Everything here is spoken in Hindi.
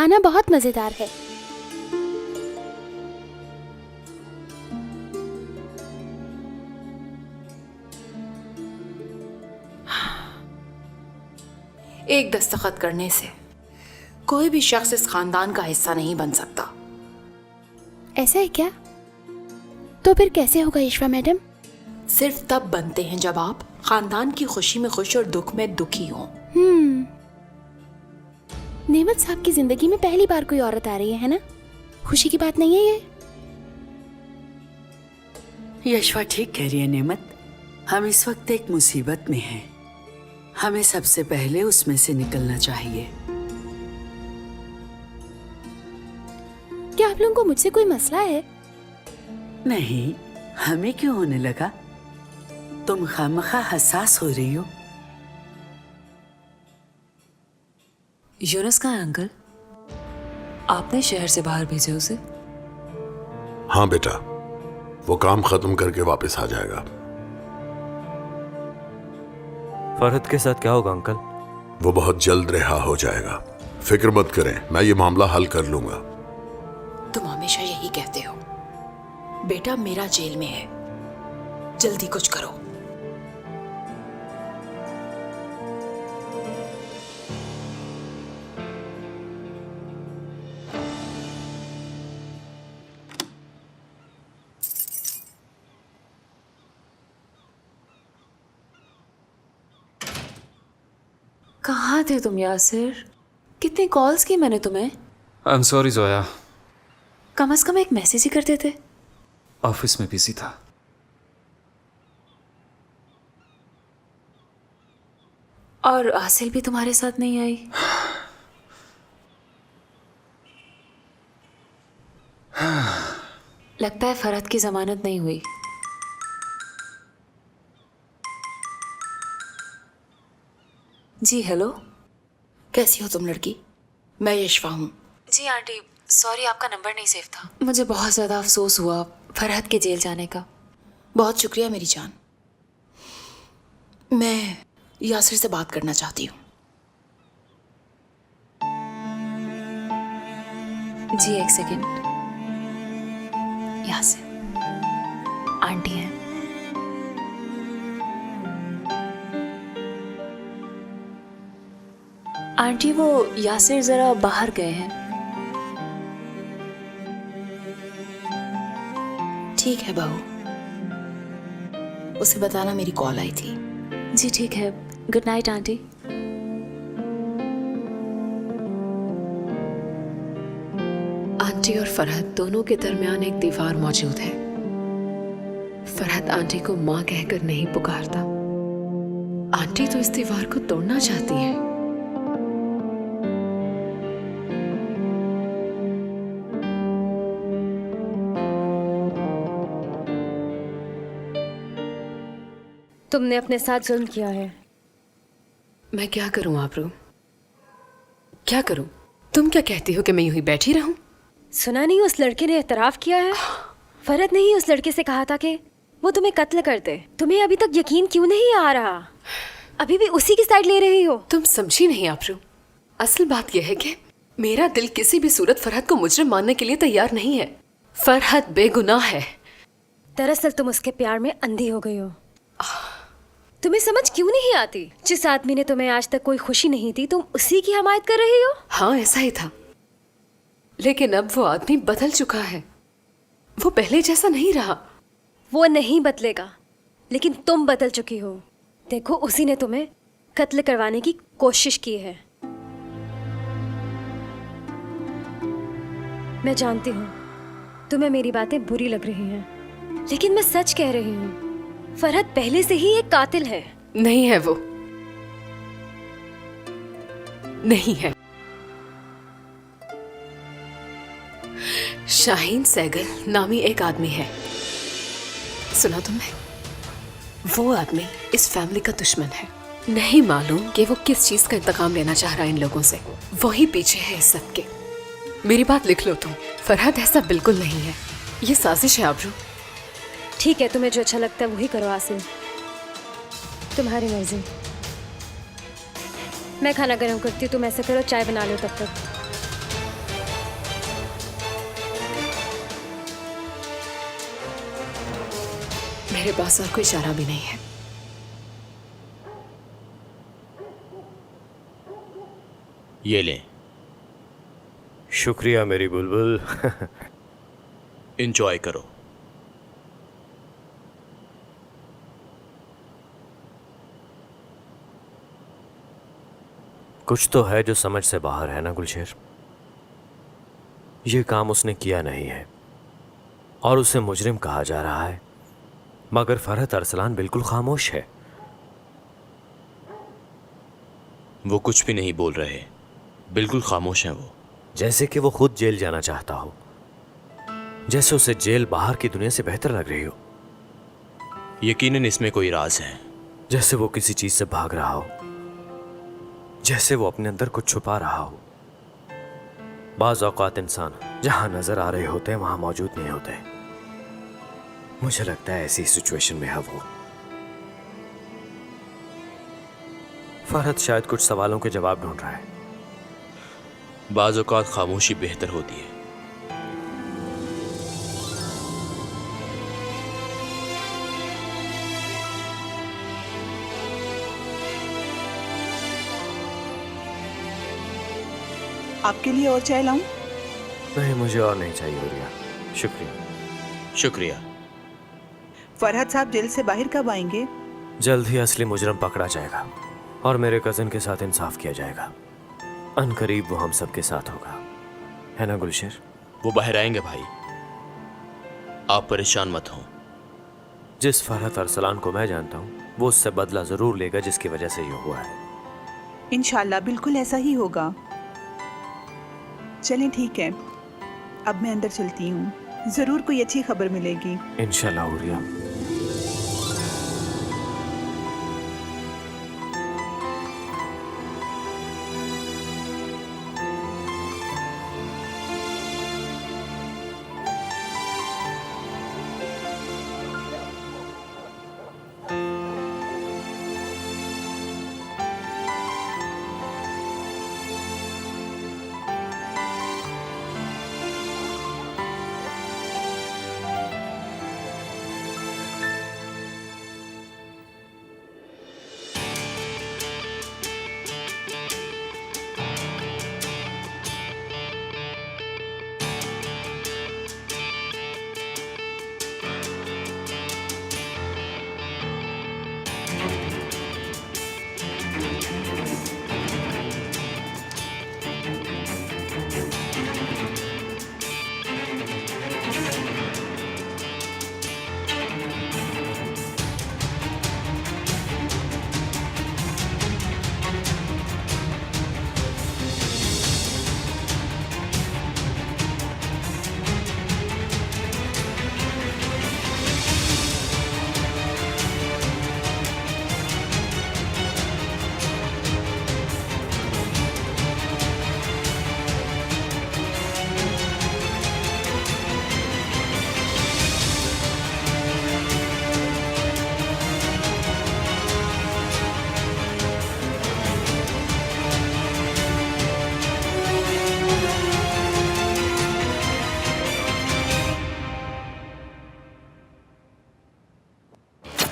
खाना बहुत मजेदार है। एक दस्तखत करने से कोई भी शख्स इस खानदान का हिस्सा नहीं बन सकता। ऐसा है क्या? तो फिर कैसे होगा ईश्वा मैडम? सिर्फ तब बनते हैं जब आप खानदान की खुशी में खुश और दुख में दुखी हों। नेमत साहब की जिंदगी में पहली बार कोई औरत आ रही है ना? खुशी की बात नहीं है ये? यशवा ठीक कह रही है नेमत। हम इस वक्त एक मुसीबत में हैं। हमें सबसे पहले उसमें से निकलना चाहिए। क्या आप लोगों को मुझसे कोई मसला है? नहीं, हमें क्यों होने लगा? तुम खामखा हसास हो रही हो। यूनुस कहाँ है अंकल? आपने शहर से बाहर भेजे उसे? हाँ बेटा, वो काम खत्म करके वापस आ जाएगा। फरहत के साथ क्या होगा अंकल? वो बहुत जल्द रिहा हो जाएगा, फिक्र मत करें, मैं ये मामला हल कर लूंगा। तुम हमेशा यही कहते हो। बेटा मेरा जेल में है, जल्दी कुछ करो। कहाँ थे तुम यासिर? कितनी कॉल्स की मैंने तुम्हें। आई एम सॉरी जोया, कम से कम एक मैसेज ही कर देते। ऑफिस में बिजी था। और आसिल भी तुम्हारे साथ नहीं आई? लगता है फरहत की जमानत नहीं हुई। जी हेलो। कैसी हो तुम लड़की? मैं यशवा हूँ। जी आंटी, सॉरी आपका नंबर नहीं सेव था। मुझे बहुत ज़्यादा अफसोस हुआ फरहत के जेल जाने का। बहुत शुक्रिया मेरी जान। मैं यासिर से बात करना चाहती हूँ। जी एक सेकेंड। यासिर आंटी हैं। आंटी वो यासिर जरा बाहर गए हैं। ठीक है बहू, उसे बताना मेरी कॉल आई थी। जी ठीक है, गुड नाइट आंटी। आंटी और फरहत दोनों के दरमियान एक दीवार मौजूद है। फरहत आंटी को माँ कहकर नहीं पुकारता। आंटी तो इस दीवार को तोड़ना चाहती है। तुमने अपने साथ जुल्म किया है। मैं क्या करूं आबरू, क्या करूं? तुम क्या कहती हो कि मैं यूं ही बैठी रहूं? सुना नहीं उस लड़के ने एतराफ किया है। फरहत ने ही उस लड़के से कहा था कि वो तुम्हें कत्ल कर दे। तुम्हें अभी तक यकीन क्यों नहीं आ रहा? अभी भी उसी की साइड ले रही हो। तुम समझी नहीं आबरू। असल बात यह है कि मेरा दिल किसी भी सूरत फरहत को मुजरिम मानने के लिए तैयार नहीं है। फरहत बेगुनाह है। दरअसल तुम उसके प्यार में अंधी हो गई हो। तुम्हें समझ क्यों नहीं आती? जिस आदमी ने तुम्हें आज तक कोई खुशी नहीं दी, तुम उसी की हमायत कर रही हो। हाँ ऐसा ही था, लेकिन अब वो आदमी बदल चुका है। वो पहले जैसा नहीं रहा। वो नहीं बदलेगा, लेकिन तुम बदल चुकी हो। देखो, उसी ने तुम्हें कत्ल करवाने की कोशिश की है। मैं जानती हूँ तुम्हें मेरी बातें बुरी लग रही हैं, लेकिन मैं सच कह रही हूँ। फरहत पहले से ही एक कातिल है। नहीं है वो, नहीं है। शाहीन सहगल नामी एक आदमी है। सुना तुमने? वो आदमी इस फैमिली का दुश्मन है। नहीं मालूम कि वो किस चीज का इंतकाम लेना चाह रहा है इन लोगों से। वही पीछे है इस सब के। मेरी बात लिख लो तुम। फरहत ऐसा बिल्कुल नहीं है। ये साजिश है आबरू। ठीक है, तुम्हें जो अच्छा लगता है वही करो आसिम, तुम्हारी मर्जी। मैं खाना गर्म करती हूँ, तुम ऐसा करो चाय बना लो तब तक। मेरे पास और कोई चारा भी नहीं है। ये लें। शुक्रिया मेरी बुलबुल। इंजॉय करो। कुछ तो है जो समझ से बाहर है ना गुलशेर। ये काम उसने किया नहीं है और उसे मुजरिम कहा जा रहा है, मगर फरहत अरसलान बिल्कुल खामोश है। वो कुछ भी नहीं बोल रहे, बिल्कुल खामोश हैं वो। जैसे कि वो खुद जेल जाना चाहता हो, जैसे उसे जेल बाहर की दुनिया से बेहतर लग रही हो, यकीनन इसमें कोई राज है। जैसे वो किसी चीज से भाग रहा हो, जैसे वो अपने अंदर कुछ छुपा रहा हो। बाज़ औक़ात इंसान जहां नजर आ रहे होते हैं वहां मौजूद नहीं होते। मुझे लगता है ऐसी सिचुएशन में है वो। फरहत शायद कुछ सवालों के जवाब ढूंढ रहा है। बाज़ औक़ात खामोशी बेहतर होती है। आपके लिए और चाय लाऊं? नहीं, मुझे और नहीं चाहिए रिया, शुक्रिया। शुक्रिया। फरहत साहब जेल से बाहर कब आएंगे? जल्द ही असली मुजरम पकड़ा जाएगा और मेरे कजन के साथ इंसाफ किया जाएगा। अनकरीब वो हम सबके साथ होगा, है ना गुलशेर? वो बाहर आएंगे भाई, आप परेशान मत हो। जिस फरहत अरसलान को मैं जानता हूँ वो उससे बदला जरूर लेगा जिसकी वजह से ये हुआ है। इंशाल्लाह बिल्कुल ऐसा ही होगा। चलें ठीक है, अब मैं अंदर चलती हूँ, जरूर कोई अच्छी खबर मिलेगी। इंशाल्लाह हुरिया।